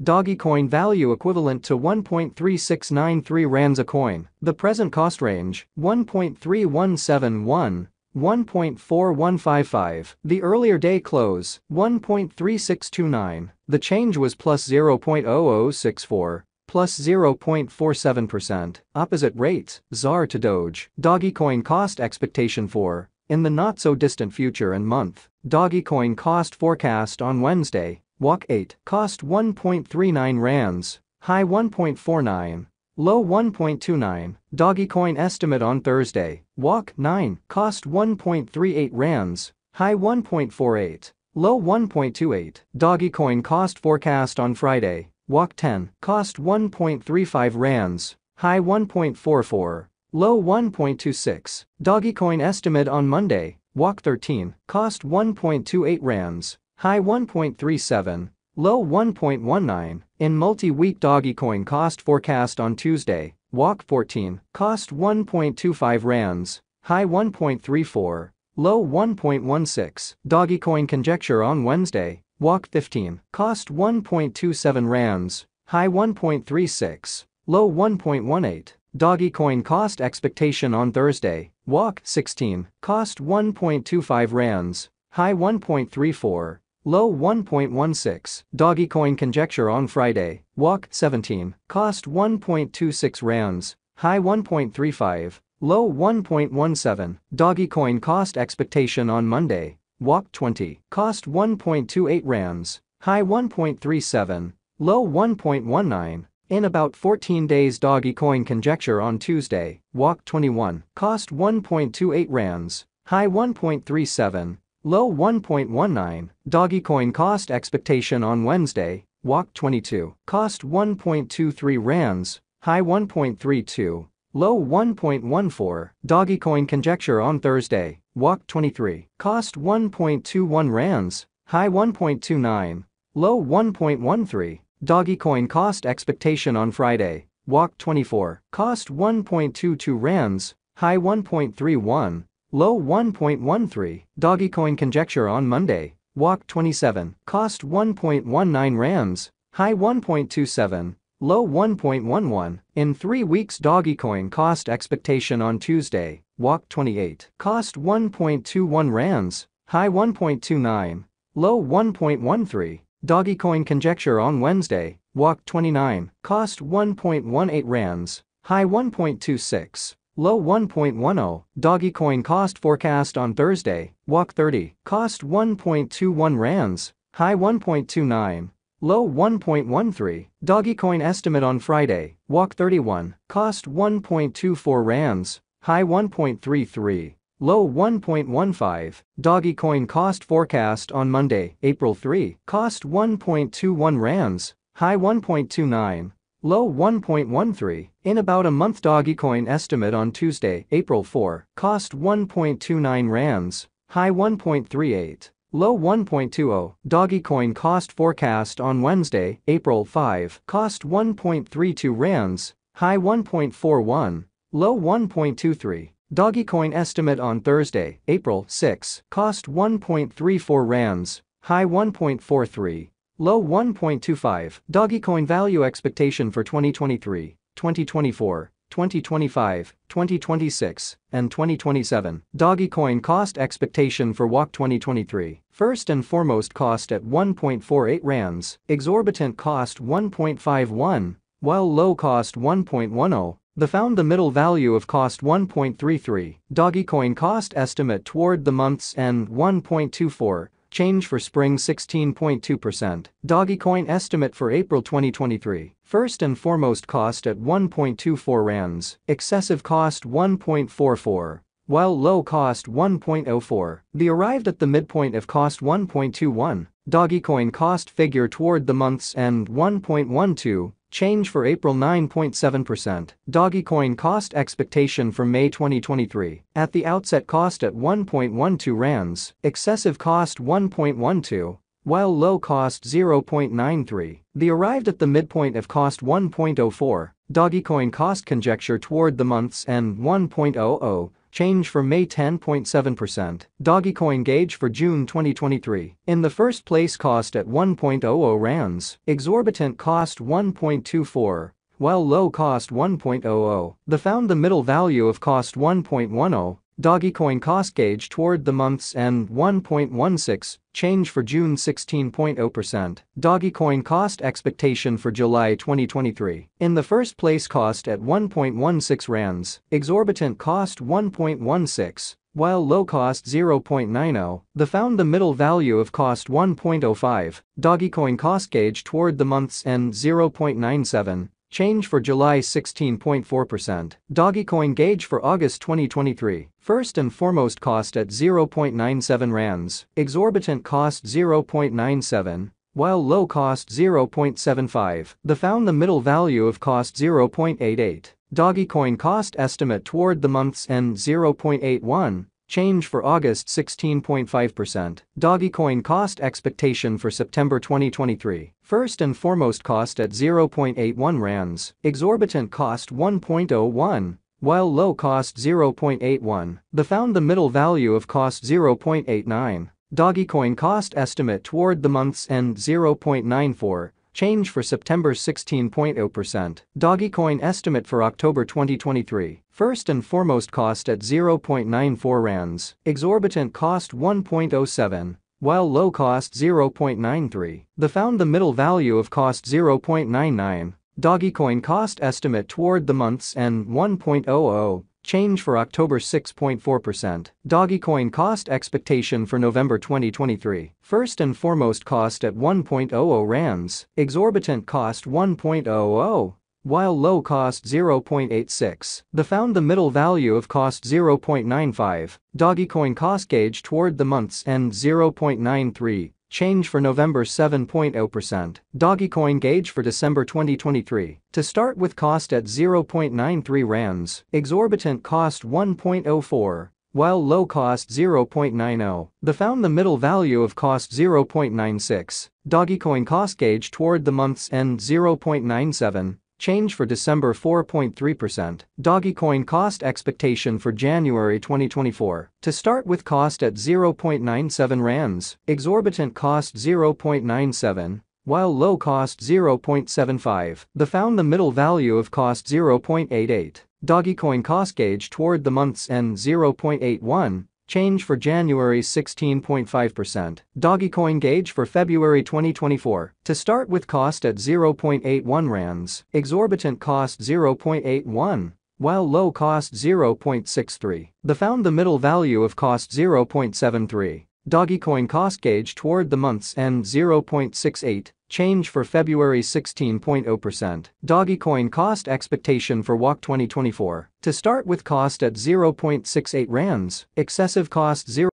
dogecoin value equivalent to 1.3693 rands a coin. The present cost range, 1.3171. 1.4155. The earlier day close, 1.3629. The change was plus 0.0064, plus 0.47%. Opposite rates, ZAR to Doge. Dogecoin cost expectation for, in the not-so-distant future and month. Dogecoin cost forecast on Wednesday, walk 8. Cost 1.39 rands, high 1.49. Low 1.29. Dogecoin estimate on Thursday, walk 9. Cost 1.38 rands, high 1.48. Low 1.28. Dogecoin cost forecast on Friday, walk 10. Cost 1.35 rands, high 1.44. Low 1.26. Dogecoin estimate on Monday, walk 13. Cost 1.28 rands, high 1.37. Low 1.19. In multi-week Dogecoin cost forecast on Tuesday, walk 14. Cost 1.25 rands, high 1.34. Low 1.16. Dogecoin conjecture on Wednesday, walk 15. Cost 1.27 rands, high 1.36. Low 1.18. Dogecoin cost expectation on Thursday, walk 16. Cost 1.25 rands, high 1.34. Low 1.16. Dogecoin conjecture on Friday, walk 17. Cost 1.26 rands, high 1.35. Low 1.17. Dogecoin cost expectation on Monday, walk 20. Cost 1.28 rands, high 1.37. Low 1.19. In about 14 days Dogecoin conjecture on Tuesday, walk 21. Cost 1.28 rands, high 1.37. Low 1.19. Dogecoin cost expectation on Wednesday, walk 22. Cost 1.23 rands, high 1.32. Low 1.14. Dogecoin conjecture on Thursday, walk 23. Cost 1.21 rands, high 1.29. Low 1.13. Dogecoin cost expectation on Friday, walk 24. Cost 1.22 rands, high 1.31. Low 1.13. Dogecoin conjecture on Monday, walk 27. Cost 1.19 rands, high 1.27. Low 1.11. In 3 weeks Dogecoin cost expectation on Tuesday, walk 28. Cost 1.21 rands, high 1.29. Low 1.13. Dogecoin conjecture on Wednesday, walk 29. Cost 1.18 rands, high 1.26. Low 1.10. Dogecoin cost forecast on Thursday, walk 30. Cost 1.21 rands, high 1.29. Low 1.13. Dogecoin estimate on Friday, walk 31. Cost 1.24 rands, high 1.33. Low 1.15. Dogecoin cost forecast on Monday, April 3. Cost 1.21 rands, high 1.29. Low 1.13. In about a month Dogecoin estimate on Tuesday, April 4. Cost 1.29 rands, high 1.38. Low 1.20. Dogecoin cost forecast on Wednesday, April 5. Cost 1.32 rands, high 1.41. Low 1.23. Dogecoin estimate on Thursday, April 6. Cost 1.34 rands, high 1.43. Low 1.25. Dogecoin value expectation for 2023, 2024, 2025, 2026, and 2027. Dogecoin cost expectation for walk 2023. First and foremost cost at 1.48 rands, exorbitant cost 1.51, while low cost 1.10. Found the middle value of cost 1.33. Dogecoin cost estimate toward the month's end 1.24. Change for spring 16.2%. Dogecoin estimate for April 2023. First and foremost cost at 1.24 rands, excessive cost 1.44, while low cost 1.04. The arrived at the midpoint of cost 1.21. Dogecoin cost figure toward the month's end 1.12. Change for April 9.7%. Dogecoin cost expectation for May 2023. At the outset cost at 1.12 rands, excessive cost 1.12, while low cost 0.93. The arrived at the midpoint of cost 1.04. Dogecoin cost conjecture toward the month's end 1.00. change for May 10.7%. Dogecoin gauge for June 2023. In the first place, cost at 1.00 rands, exorbitant cost 1.24. While low cost 1.00, the found the middle value of cost 1.10, Dogecoin cost gauge toward the month's end 1.16, change for June 16.0%. Dogecoin cost expectation for July 2023. In the first place, cost at 1.16 rands, exorbitant cost 1.16. While low cost 0.90, the found the middle value of cost 1.05, Dogecoin cost gauge toward the month's end 0.97, change for July 16.4%. Dogecoin gauge for August 2023. First and foremost, cost at 0.97 rands, exorbitant cost 0.97, while low cost 0.75, the found the middle value of cost 0.88. Dogecoin cost estimate toward the month's end 0.81, change for August 16.5%. Dogecoin cost expectation for September 2023. First and foremost, cost at 0.81 rands, exorbitant cost 1.01, while low cost 0.81, the found the middle value of cost 0.89. Dogecoin cost estimate toward the month's end 0.94, change for September 16.0%. Dogecoin estimate for October 2023. First and foremost, cost at 0.94 rands, exorbitant cost 1.07, while low cost 0.93, the found the middle value of cost 0.99. Dogecoin cost estimate toward the month's end 1.00, change for October 6.4%. Dogecoin cost expectation for November 2023. First and foremost, cost at 1.00 rands, exorbitant cost 1.00, while low cost 0.86, the found the middle value of cost 0.95. Dogecoin cost gauge toward the month's end 0.93, change for November 7.0%. Dogecoin gauge for December 2023. To start with, cost at 0.93 rands, exorbitant cost 1.04, while low cost 0.90, the found the middle value of cost 0.96. Dogecoin cost gauge toward the month's end 0.97, change for December 4.3%. Dogecoin cost expectation for January 2024. To start with, cost at 0.97 rands, exorbitant cost 0.97, while low cost 0.75, the found the middle value of cost 0.88. Dogecoin cost gauge toward the month's end 0.81, change for January 16.5%. Dogecoin gauge for February 2024. To start with, cost at 0.81 rands, exorbitant cost 0.81, while low cost 0.63, the found the middle value of cost 0.73. Dogecoin cost gauge toward the month's end 0.68, change for February 16.0%. Dogecoin cost expectation for WOC 2024. To start with, cost at 0.68 rands, excessive cost 0.